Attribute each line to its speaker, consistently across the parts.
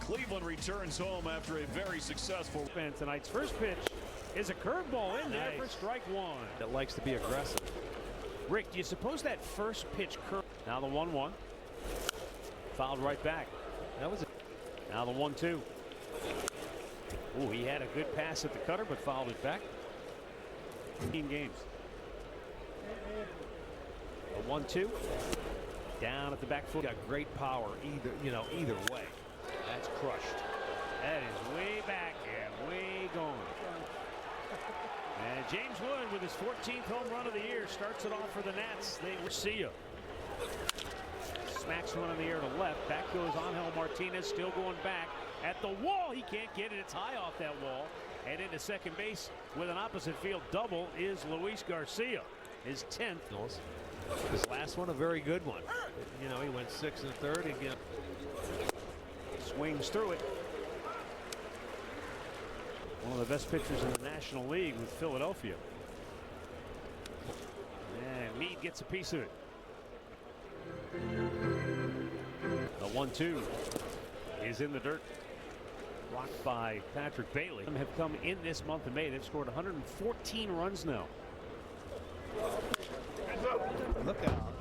Speaker 1: Cleveland returns home after a very successful.
Speaker 2: And tonight's first pitch is a curveball in there for strike one.
Speaker 3: That likes to be aggressive.
Speaker 2: Rick, do you suppose that first pitch curve? Now the 1-1. Fouled right back.
Speaker 3: That was it.
Speaker 2: Now the 1-2. Oh, he had a good pass at the cutter, but fouled it back. 15 games. A 1-2. Down at the back foot.
Speaker 3: Got great power either way.
Speaker 2: That's crushed. That is way back and way gone. And James Wood with his 14th home run of the year starts it off for the Nats. They will see you. Smacks one in the air to left. Back goes Angel Martinez, still going back at the wall. He can't get it. It's high off that wall. And into second base with an opposite field double is Luis Garcia. His 10th.
Speaker 3: This last one, a very good one. You know, he went 6 1/3 again.
Speaker 2: Swings through it. One of the best pitchers in the National League with Philadelphia. And Meade gets a piece of it. The 1-2 is in the dirt. Blocked by Patrick Bailey. Have come in this month of May. They've scored 114 runs now.
Speaker 3: Look out.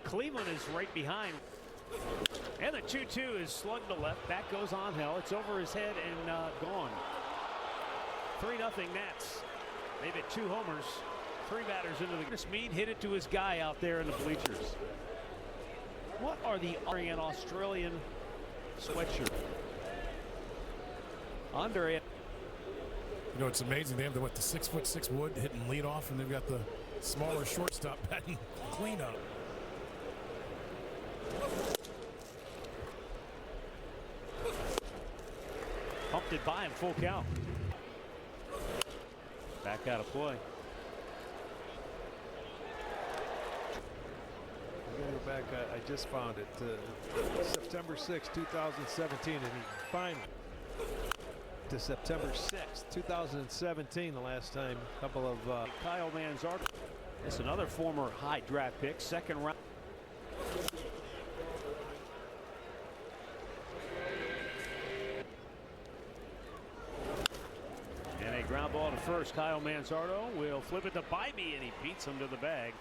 Speaker 2: Cleveland is right behind. And the 2-2 is slugged to left. Back goes Angel. It's over his head and gone. 3-0 Nats. They've hit 2 homers. 3 batters into the. Chris Meade hit it to his guy out there in the bleachers. What are the an Australian sweatshirt? Andre.
Speaker 4: You know, it's amazing. They have the 6'6" Wood hitting leadoff, and they've got the smaller shortstop batting cleanup.
Speaker 2: Pumped it by him, full count. Back out of play.
Speaker 3: I'm going to go back. I just found it. September 6, 2017, and he finally to September 6, 2017. The last time, a couple of
Speaker 2: Kyle Manzardo. It's another former high draft pick, second round. And a ground ball to first. Kyle Manzardo will flip it to Bybee, and he beats him to the bag.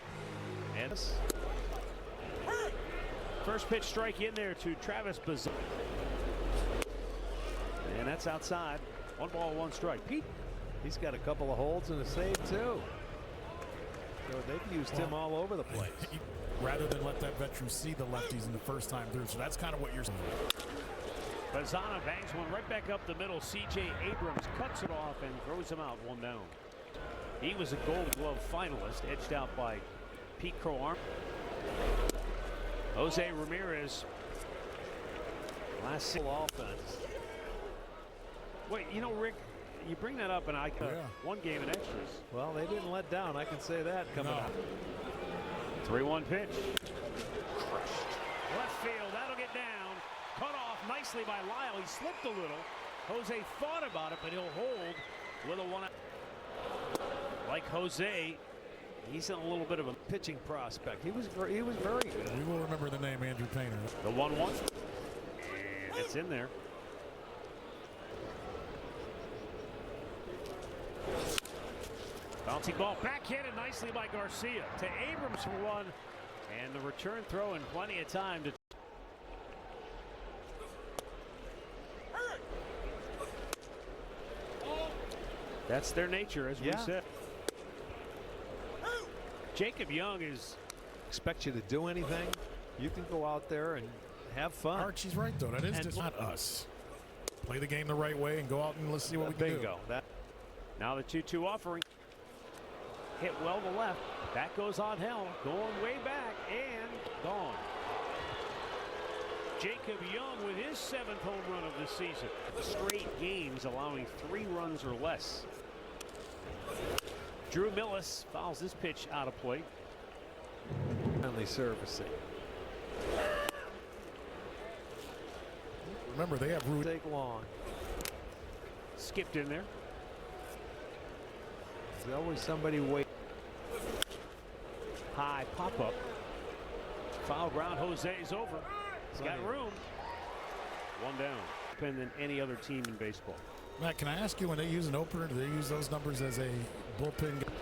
Speaker 2: And first pitch strike in there to Travis Bazar. And that's outside. 1 ball, 1 strike. Pete.
Speaker 3: He's got a couple of holds and a save too. So they've used him all over the place.
Speaker 4: Rather than let that veteran see the lefties in the first time through. So that's kind of what you're saying.
Speaker 2: Bazana bangs one right back up the middle. C.J. Abrams cuts it off and throws him out 1 down. He was a Gold Glove finalist, edged out by Pete Crow. Jose Ramirez. Last offense. Wait, you know, Rick, you bring that up, and I got 1 game in extras.
Speaker 3: Well, they didn't let down. I can say that coming up.
Speaker 2: 3-1 pitch. Crushed. Left field. That'll get down. Cut off nicely by Lyle. He slipped a little. Jose thought about it, but he'll hold with a 1. Like Jose, he's in a little bit of a
Speaker 3: pitching prospect. He was very good.
Speaker 4: We will remember the name Andrew Painter.
Speaker 2: The 1-1. And it's in there. Bouncing ball backhanded nicely by Garcia to Abrams for 1. And the return throw in plenty of time to. That's their nature, as we said. Jacob Young is.
Speaker 3: Expect you to do anything. You can go out there and have fun.
Speaker 4: Archie's right, though. That is just not us. Play the game the right way and go out and let's see what we can do.
Speaker 2: Now the 2-2 offering. Hit well to left. That goes on Angel. Going way back and gone. Jacob Young with his 7th home run of the season. Straight games allowing 3 runs or less. Drew Millis fouls this pitch out of play.
Speaker 3: Finally servicing.
Speaker 4: Remember, they have room.
Speaker 3: Take long.
Speaker 2: Skipped in there.
Speaker 3: There's always somebody waiting.
Speaker 2: High pop up. Foul ground. Jose's over. He's got room. one down. Than any other team in baseball.
Speaker 4: Matt, can I ask you, when they use an opener, do they use those numbers as a bullpen guy?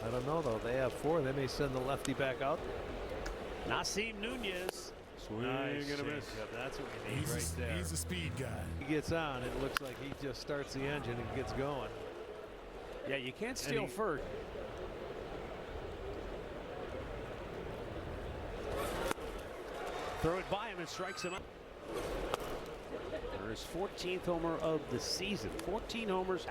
Speaker 3: I don't know, though. They have 4. They may send the lefty back out.
Speaker 2: Nasim Nunez. Swing
Speaker 3: Nice
Speaker 2: and a miss.
Speaker 3: That's what we need right there.
Speaker 4: He's a speed guy.
Speaker 3: He gets on. It looks like he just starts the engine and gets going.
Speaker 2: Yeah, you can't steal first. Throw it by him and strikes him up. His 14th homer of the season. 14 homers.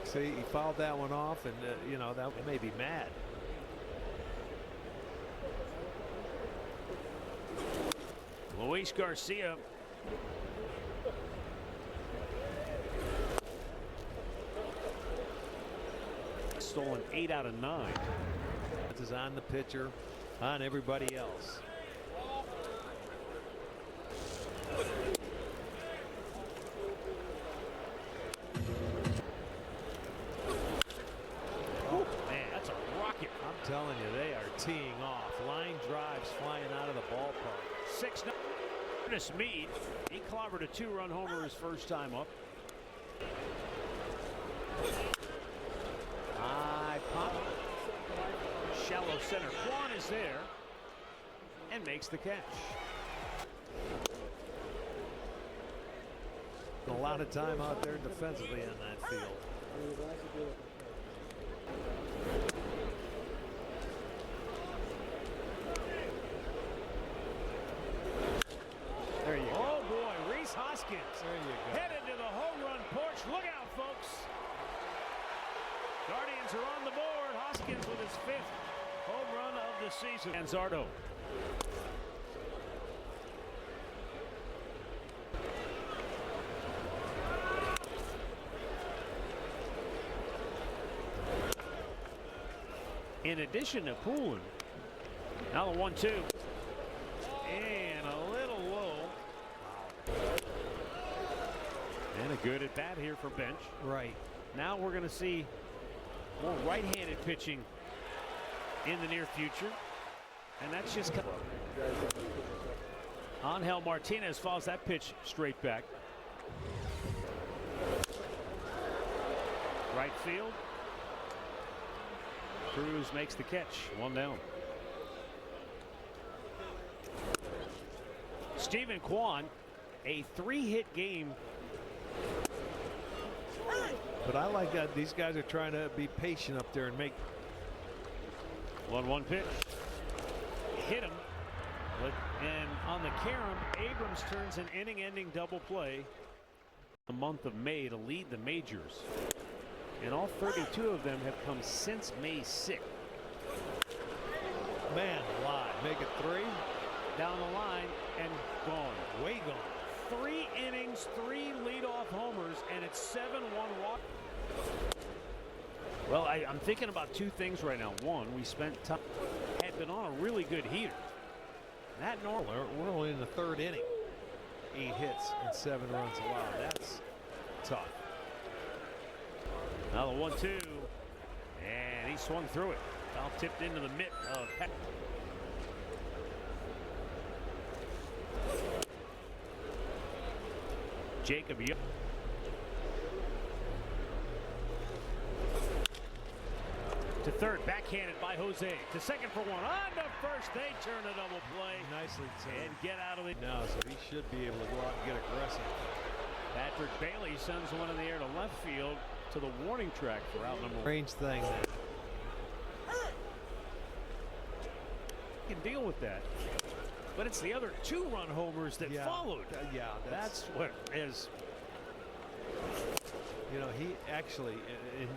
Speaker 3: See, he fouled that one off, and you know, that may be mad.
Speaker 2: Luis Garcia. Stolen 8 out of 9.
Speaker 3: This is on the pitcher, on everybody else.
Speaker 2: Oh, man, that's a rocket.
Speaker 3: I'm telling you, they are teeing off. Line drives flying out of the ballpark.
Speaker 2: 6-0. Ernest Mead, he clobbered a 2-run homer his first time up. High pop. Shallow center. Kwan is there and makes the catch.
Speaker 3: A lot of time out there defensively on that field.
Speaker 2: There you go. Oh boy, Rhys Hoskins.
Speaker 3: There you go.
Speaker 2: Headed to the home run porch. Look out, folks. Guardians are on the board. Hoskins with his 5th home run of the season. And Zardo. In addition to Poulin, now the 1-2. And a little low. And a good at bat here for Bench.
Speaker 3: Right.
Speaker 2: Now we're going to see more right-handed pitching in the near future. And that's just Angel Martinez follows that pitch straight back. Right field. Cruz makes the catch. 1 down. Stephen Kwan, a 3-hit game.
Speaker 3: But I like that these guys are trying to be patient up there and make
Speaker 2: 1-1 pitch. Hit him. And on the carom, Abrams turns an inning-ending double play the month of May to lead the majors. And all 32 of them have come since May 6th.
Speaker 3: man alive. Make it 3.
Speaker 2: Down the line and gone. Way gone. 3 innings, 3 leadoff homers, and it's 7-1 walk. Well, I'm thinking about 2 things right now. One, we spent time, had been on a really good heater. That normal.
Speaker 3: We're only in the 3rd inning. 8 hits and 7 runs allowed. That's tough.
Speaker 2: Now the 1-2, and he swung through it. Foul tipped into the mitt of Peck. Jacob Young. To third, backhanded by Jose. To second for 1. On to first, they turn a double play.
Speaker 3: Nicely timed.
Speaker 2: And get out of the.
Speaker 3: No, so he should be able to go out and get aggressive.
Speaker 2: Patrick Bailey sends one in the air to left field to the warning track for out number 1.
Speaker 3: Strange thing.
Speaker 2: Can deal with that. But it's the other 2-run homers that followed.
Speaker 3: Yeah,
Speaker 2: that's what is.
Speaker 3: You know, he actually in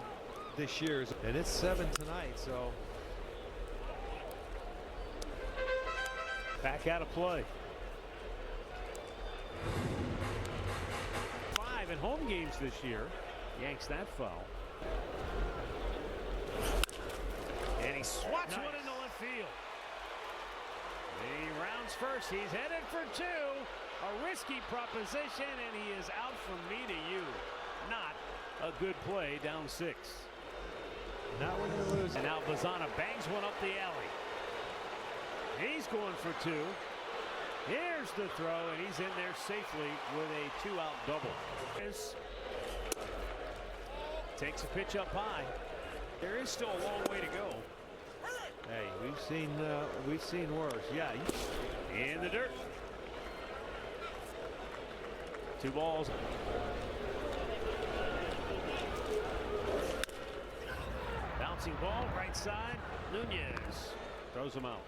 Speaker 3: this year's, and it's 7 tonight, so
Speaker 2: back out of play. 5 in home games this year. Yanks that foul. And he swats one into left field. He rounds first. He's headed for 2. A risky proposition, and he is out from me to you. Not a good play, down 6.
Speaker 3: not when you're losing.
Speaker 2: And now Bazana bangs one up the alley. He's going for two. Here's the throw, and he's in there safely with a two-out double. Takes a pitch up high. There is still a long way to go.
Speaker 3: Hey, we've seen worse. Yeah.
Speaker 2: In the dirt. 2 balls. Bouncing ball, right side. Nunez throws him out.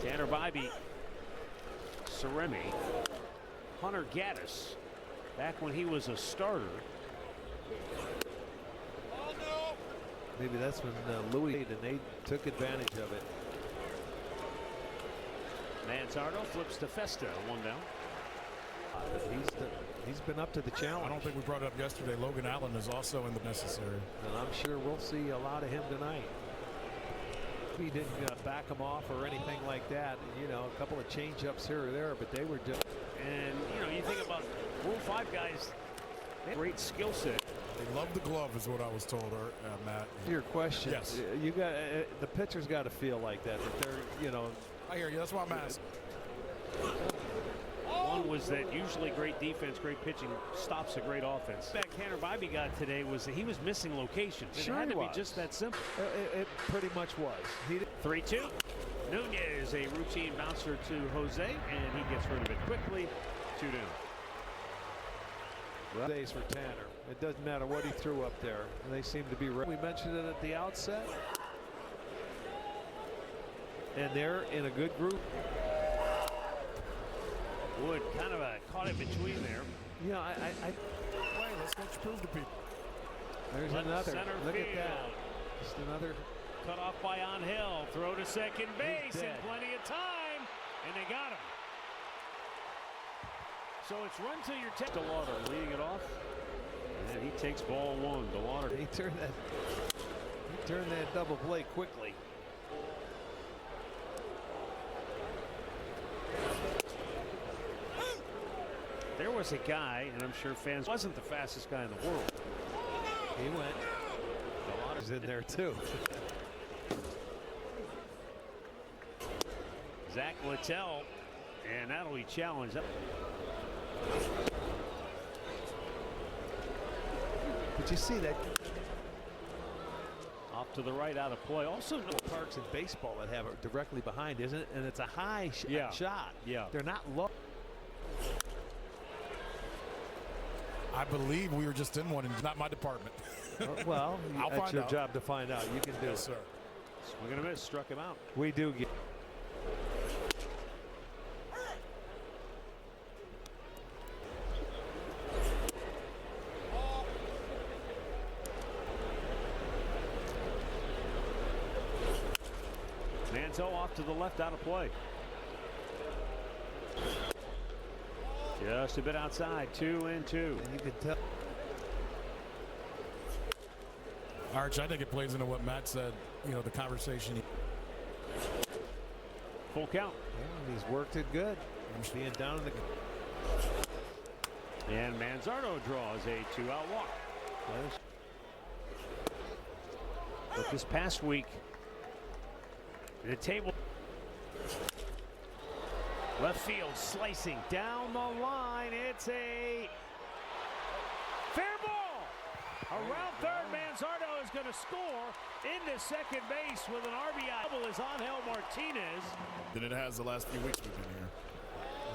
Speaker 2: Tanner Bybee, Ceremi, Hunter Gaddis, back when he was a starter.
Speaker 3: Maybe that's when Louis and they took advantage of it.
Speaker 2: Manzardo flips to Festa, 1 down.
Speaker 3: He's been up to the challenge.
Speaker 4: I don't think we brought it up yesterday. Logan Allen is also in the necessary.
Speaker 3: And I'm sure we'll see a lot of him tonight. He didn't back him off or anything like that. You know, a couple of change-ups here or there, but they were just.
Speaker 2: And, you know, you think about Rule 5 guys, they have great skill set.
Speaker 4: They love the glove is what I was told, Matt.
Speaker 3: Your question.
Speaker 4: Yes.
Speaker 3: You got the pitcher's got to feel like that. That they're, you know.
Speaker 4: I hear you. That's why I'm asking.
Speaker 2: One was that usually great defense, great pitching stops a great offense. Back Tanner Bybee got today was that he was missing locations.
Speaker 3: Sure
Speaker 2: it had to
Speaker 3: was.
Speaker 2: be just that simple.
Speaker 3: It pretty much was.
Speaker 2: 3-2. Nunez, a routine bouncer to Jose, and he gets rid of it quickly. 2 down.
Speaker 3: Well, days for Tanner. It doesn't matter what he threw up there. They seem to be ready. We mentioned it at the outset. And they're in a good group.
Speaker 2: Wood kind of caught it between there.
Speaker 3: Yeah,
Speaker 4: Wait, let's let you prove to people.
Speaker 3: There's
Speaker 2: Left
Speaker 3: another.
Speaker 2: center
Speaker 3: Look
Speaker 2: field.
Speaker 3: at that. Just another.
Speaker 2: Cut off by Angel. Throw to second base
Speaker 3: He's
Speaker 2: and
Speaker 3: dead.
Speaker 2: plenty of time. And they got him. So it's run till you're DeLauder leading it off. And he takes ball 1. DeLauder.
Speaker 3: He turned that double play quickly.
Speaker 2: There was a guy, and I'm sure fans wasn't the fastest guy in the world.
Speaker 3: He went. DeLauder's in there too.
Speaker 2: Zach Littell, and that'll be challenged.
Speaker 3: But you see that
Speaker 2: Off to the right, out of play. Also, no
Speaker 3: parks in baseball that have it directly behind, isn't it? And it's a high
Speaker 2: Yeah.
Speaker 3: shot.
Speaker 2: Yeah.
Speaker 3: They're not low.
Speaker 4: I believe we were just in one, and it's not my department.
Speaker 3: Well,
Speaker 4: I'll
Speaker 3: that's
Speaker 4: find
Speaker 3: your
Speaker 4: out.
Speaker 3: job to find out. You can do
Speaker 4: Yes,
Speaker 3: it.
Speaker 4: sir.
Speaker 2: swing and a miss, struck him out.
Speaker 3: We do get.
Speaker 2: Manzo off to the left, out of play. Just a bit outside, 2-2.
Speaker 3: And you can tell.
Speaker 4: Arch, I think it plays into what Matt said, you know, the conversation.
Speaker 2: Full count.
Speaker 3: Yeah, he's worked it good. Being down in the.
Speaker 2: And Manzardo draws a 2-out walk. But this past week, the table. Left field slicing down the line. It's a fair ball. Around third, Manzardo is going to score into second base with an RBI. Double is Angel Martinez.
Speaker 4: Than it has the last few weeks we've been here.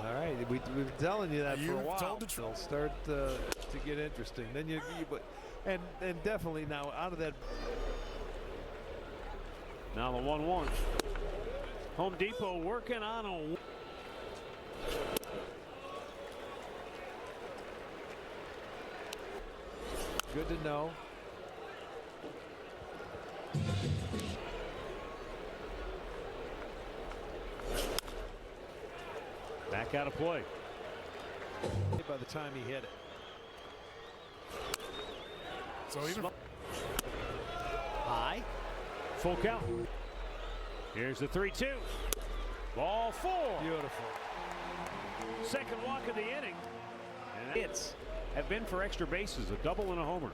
Speaker 3: All right, we've been telling you that for a
Speaker 4: You've
Speaker 3: while.
Speaker 4: told the truth.
Speaker 3: It'll start to get interesting. Then and definitely now out of that.
Speaker 2: Now the 1-1. Home Depot working on a.
Speaker 3: Good to know.
Speaker 2: Back out of play.
Speaker 3: By the time he hit it.
Speaker 4: So even
Speaker 2: High. Full count. Here's the 3-2. Ball 4.
Speaker 3: Beautiful.
Speaker 2: Second walk of the inning. And hits have been for extra bases, a double and a homer.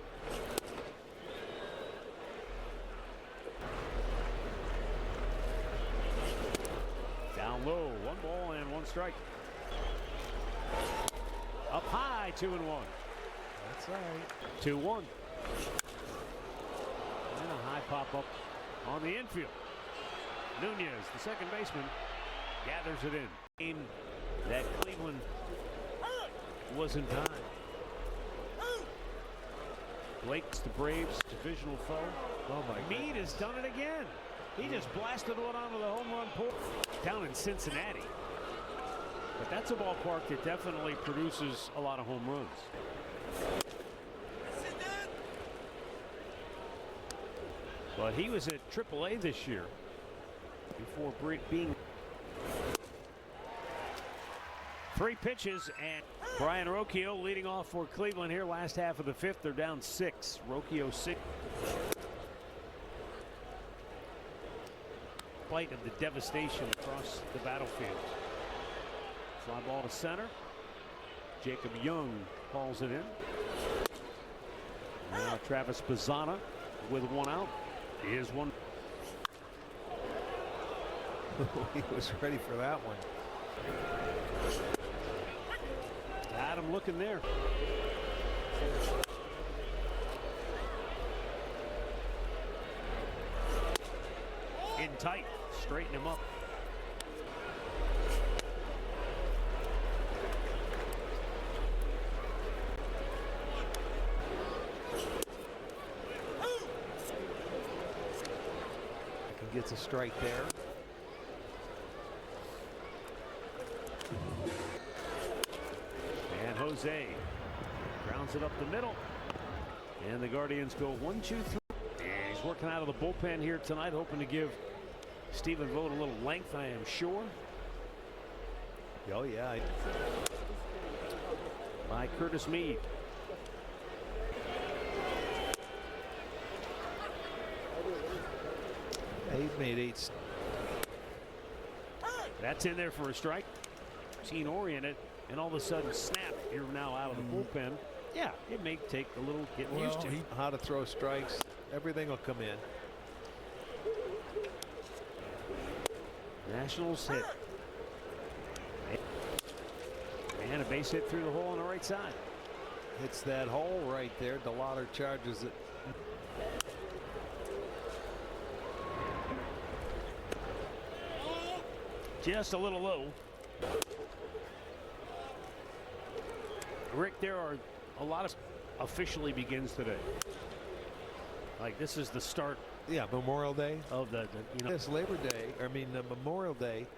Speaker 2: low. 1 ball and 1 strike. Up high, 2-1.
Speaker 3: That's all right.
Speaker 2: 2-1. And a high pop up on the infield. Nunez, the second baseman, gathers it in. Game that Cleveland was in time. Blake's the Braves' divisional foe.
Speaker 3: Oh my
Speaker 2: Meade has done it again. He just blasted one onto the home run pole down in Cincinnati. But that's a ballpark that definitely produces a lot of home runs. But he was at AAA this year before being 3 pitches, and Brian Rocchio leading off for Cleveland here last half of the 5th. They're down 6. Rocchio 6. Fight of the devastation across the battlefield. Fly ball to center. Jacob Young hauls it in. Now Travis Bazzana with 1 out. Here's one.
Speaker 3: He was ready for that one.
Speaker 2: Got him looking there. In tight, straighten him up.
Speaker 3: Gets a strike there.
Speaker 2: And Jose grounds it up the middle. And the Guardians go 1, 2, 3. And he's working out of the bullpen here tonight, hoping to give Stephen Vogt a little length, I am sure.
Speaker 3: Oh, yeah.
Speaker 2: By Curtis Meade.
Speaker 3: He's made 8.
Speaker 2: That's in there for a strike. Team oriented, and all of a sudden, snap, you're now out of the bullpen. Yeah, it may take a little getting used to.
Speaker 3: How to throw strikes, everything will come in.
Speaker 2: Nationals hit. And a base hit through the hole on the right side.
Speaker 3: Hits that hole right there. DeLauder charges it.
Speaker 2: Just a little low. Rick, there are a lot of officially begins today. Like this is the start.
Speaker 3: Yeah, Memorial Day
Speaker 2: Of the you know.
Speaker 3: This Labor Day, I mean Memorial Day.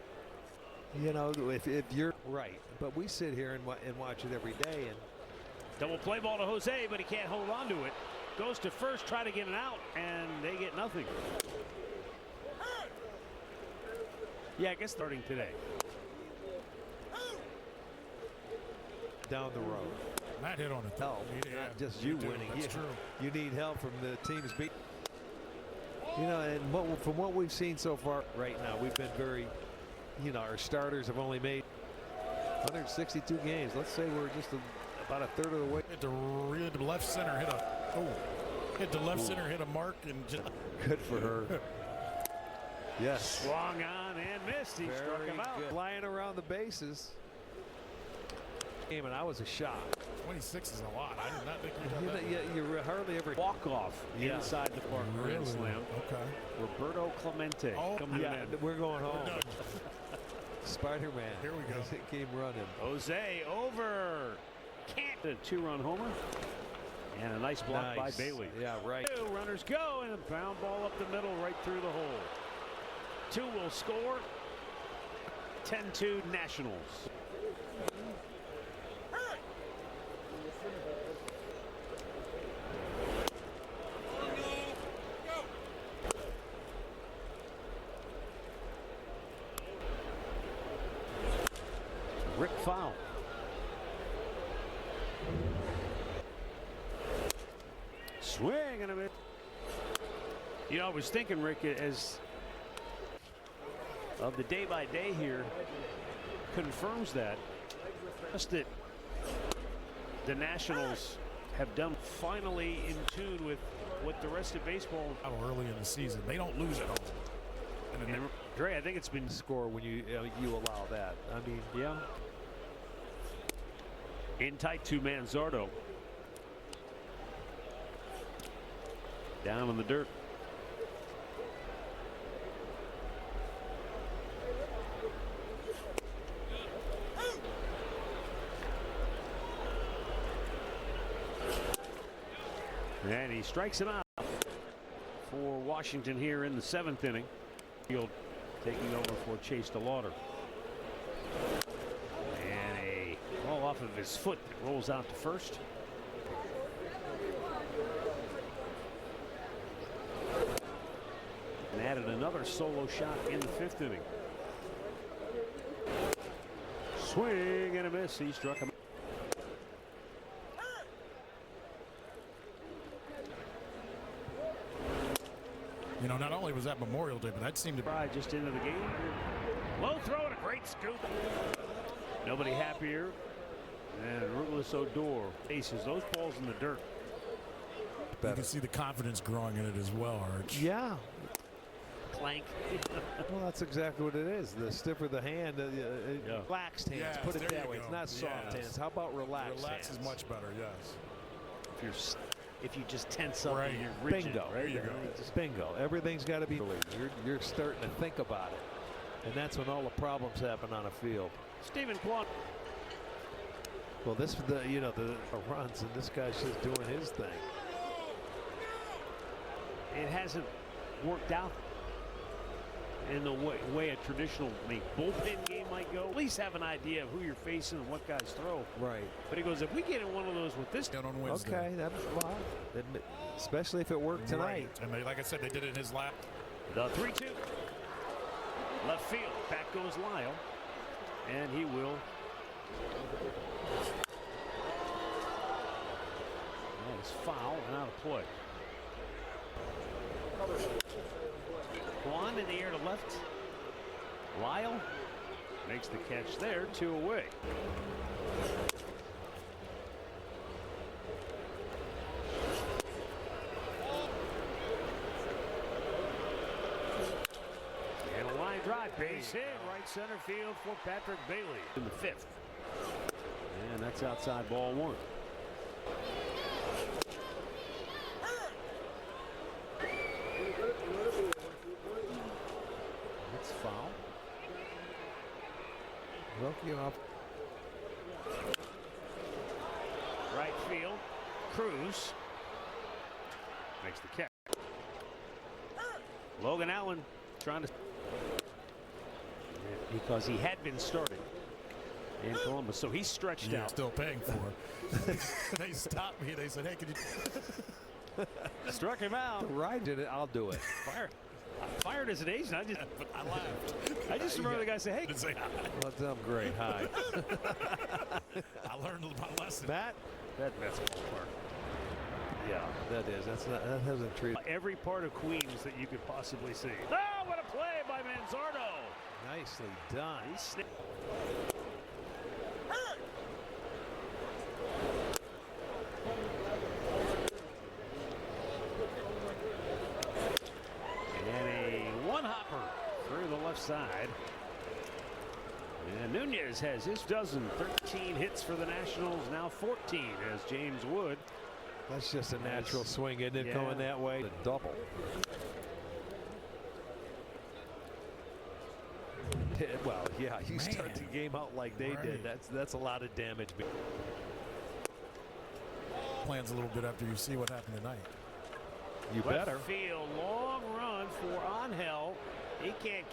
Speaker 3: You know, if you're right, but we sit here and watch it every day. And
Speaker 2: Double play ball to Jose, but he can't hold on to it. Goes to first, try to get it out, and they get nothing. Yeah, I guess starting today.
Speaker 3: down the road.
Speaker 4: Matt hit on it.
Speaker 3: Help,
Speaker 4: Yeah,
Speaker 3: not just
Speaker 4: you
Speaker 3: you
Speaker 4: do.
Speaker 3: winning.
Speaker 4: That's true.
Speaker 3: You need help from the teams beat. You know, and from what we've seen so far right now, we've been very, you know, our starters have only made 162 games. Let's say we're just about a third of the way.
Speaker 4: Hit the left center, hit the left center, hit a mark, and just
Speaker 3: Good for her. Yes.
Speaker 2: Swung on and missed. He struck him out.
Speaker 3: Good. Flying around the bases. And I was a shock.
Speaker 4: 26 is a lot. I did not think you'd have that.
Speaker 3: You hardly ever
Speaker 2: Walk off inside the park.
Speaker 4: Really?
Speaker 2: Grand slam.
Speaker 4: Okay.
Speaker 2: Roberto Clemente. coming
Speaker 3: Yeah,
Speaker 2: in.
Speaker 3: we're going home.
Speaker 4: Done.
Speaker 3: Spider-Man.
Speaker 4: Here we go.
Speaker 3: It came running.
Speaker 2: Jose over. Can't. A two-run homer. And a nice block by Bailey.
Speaker 3: Yeah, right.
Speaker 2: Two runners go, and a ground ball up the middle right through the hole. Two will score. 10-2 Nationals. Rick foul. Swing and a miss. You know, I was thinking, Rick, as of the day by day here confirms that just that the Nationals have done finally in tune with what the rest of baseball.
Speaker 4: Early in the season, they don't lose at home. And
Speaker 2: Dre, I think it's been
Speaker 3: Score when you allow that. I mean,
Speaker 2: yeah. In tight two-man Zardo. Down in the dirt. And he strikes him out for Washington here in the 7th inning. Field taking over for Chase DeLauder. And a ball off of his foot that rolls out to first. And added another solo shot in the 5th inning. Swing and a miss. He struck him.
Speaker 4: You know, not only was that Memorial Day, but that seemed to be
Speaker 2: Just into the game. Low throw and a great scoop. Nobody happier than Ruthless Odor. Faces those balls in the dirt.
Speaker 4: you can see the confidence growing in it as well, Arch.
Speaker 3: yeah.
Speaker 2: Clank.
Speaker 3: Well, that's exactly what it is. The stiffer the hand, relaxed hands.
Speaker 4: Yes,
Speaker 3: Put it
Speaker 4: there
Speaker 3: that
Speaker 4: you
Speaker 3: way.
Speaker 4: go.
Speaker 3: It's not soft
Speaker 4: Yes.
Speaker 3: hands. How about relaxed
Speaker 4: Relax
Speaker 3: hands?
Speaker 4: is much better, yes.
Speaker 2: If you just tense up
Speaker 4: Right.
Speaker 2: and you're rigid.
Speaker 3: Bingo.
Speaker 4: There you go.
Speaker 3: Bingo. Everything's got to be. You're starting to think about it, and that's when all the problems happen on a field.
Speaker 2: Stephen Kwan.
Speaker 3: Well, this the the runs, and this guy's just doing his thing.
Speaker 2: It hasn't worked out in the way a traditional bullpen game might go. At least have an idea of who you're facing and what guys throw.
Speaker 3: Right.
Speaker 2: But he goes, if we get in one of those with this.
Speaker 4: Down on Wednesday.
Speaker 3: Okay. That's especially if it worked tonight.
Speaker 4: Right. And they, like I said, they did it in his lap.
Speaker 2: The 3-2. Left field. Back goes Lyle. And he will. That is foul and out of play. Kwan in the air to left. Lyle makes the catch there, 2 away. And a line drive, base hit, right center field for Patrick Bailey in the 5th. And that's outside ball 1. That's foul.
Speaker 3: Rookie up.
Speaker 2: Right field. Cruz makes the catch. Logan Allen trying to. Because he had been starting in Columbus, so he's stretched
Speaker 4: You're
Speaker 2: out.
Speaker 4: still paying for it. They stopped me. They said, hey, can you.
Speaker 2: Struck him out.
Speaker 3: Right, did it? I'll do it.
Speaker 2: Fired as an agent.
Speaker 4: But I laughed.
Speaker 2: I just remember the guy say, "Hey."
Speaker 4: Didn't say hi.
Speaker 3: Well, I'm great. Hi.
Speaker 4: I learned my lesson.
Speaker 3: Matt.
Speaker 2: That's ballpark.
Speaker 3: Yeah, that is. That hasn't treated.
Speaker 2: Every part of Queens that you could possibly see. Oh, what a play by Manzardo!
Speaker 3: Nicely done.
Speaker 2: And a one-hopper through the left side. And Nunez has his dozen, 13 hits for the Nationals, now 14 as James Wood.
Speaker 3: That's just a natural swing, isn't it?
Speaker 2: Yeah.
Speaker 3: Going that way. A double. Well, yeah, you start the game out like they did. That's a lot of damage.
Speaker 4: Plans a little bit after you see what happened tonight.
Speaker 3: You better.
Speaker 2: Left field, long run for Angel. He can't.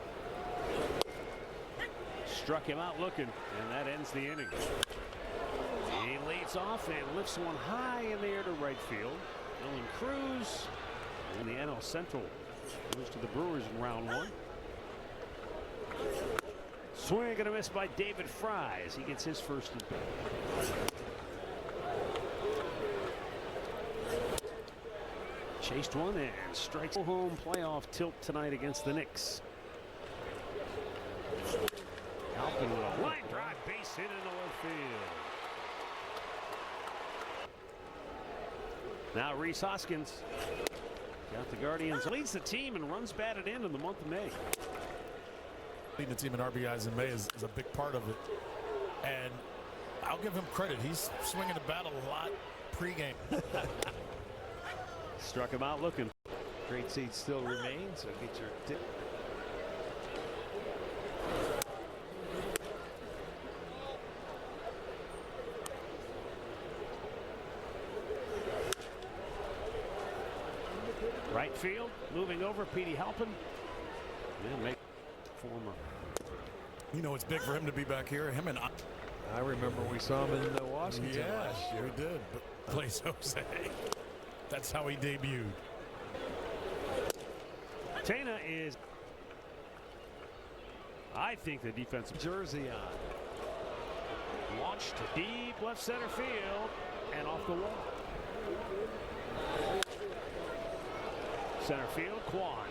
Speaker 2: Struck him out looking, and that ends the inning. He leads off and lifts one high in the air to right field. Dylan Cruz in the NL Central goes to the Brewers in round 1. Swing and a miss by David Fry as he gets his first. Chased one and strikes. Home playoff tilt tonight against the Knicks. Halpin with a line drive, base hit into left field. Now Rhys Hoskins got the Guardians, leads the team and runs batted in the month of May.
Speaker 4: Leading the team in RBIs in May is a big part of it. And I'll give him credit. He's swinging the bat a lot pregame.
Speaker 2: Struck him out looking.
Speaker 3: Great seat still remains, so get your tip.
Speaker 2: Right field, moving over, Petey Halpin. Yeah, make former.
Speaker 4: You know, it's big for him to be back here. Him and
Speaker 3: I remember we saw him in Washington last year.
Speaker 4: We did. But plays Jose. That's how he debuted.
Speaker 2: Tana is, I think, the defensive
Speaker 3: Jersey on.
Speaker 2: launched to deep left center field and off the wall. Center field, Kwan.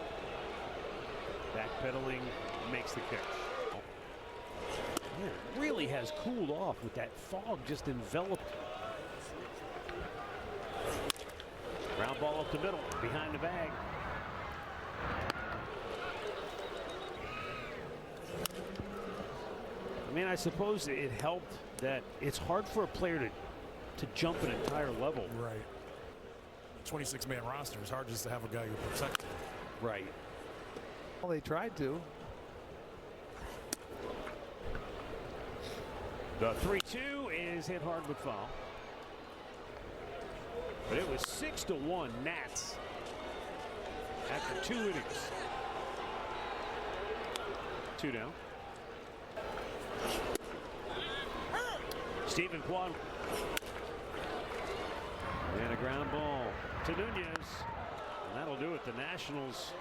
Speaker 2: Backpedaling, makes the catch. Yeah, it really has cooled off with that fog just enveloped. Ground ball up the middle, behind the bag. I mean, I suppose it helped that it's hard for a player to jump an entire level.
Speaker 4: Right. 26-man roster. It's hard just to have a guy who protects him.
Speaker 2: Right.
Speaker 3: Well, they tried to.
Speaker 2: The 3-2 is hit hard with foul. But it was 6-1 Nats after 2 innings. 2 down. Stephen Kwan. And a ground ball to Nunez. And that'll do it. The Nationals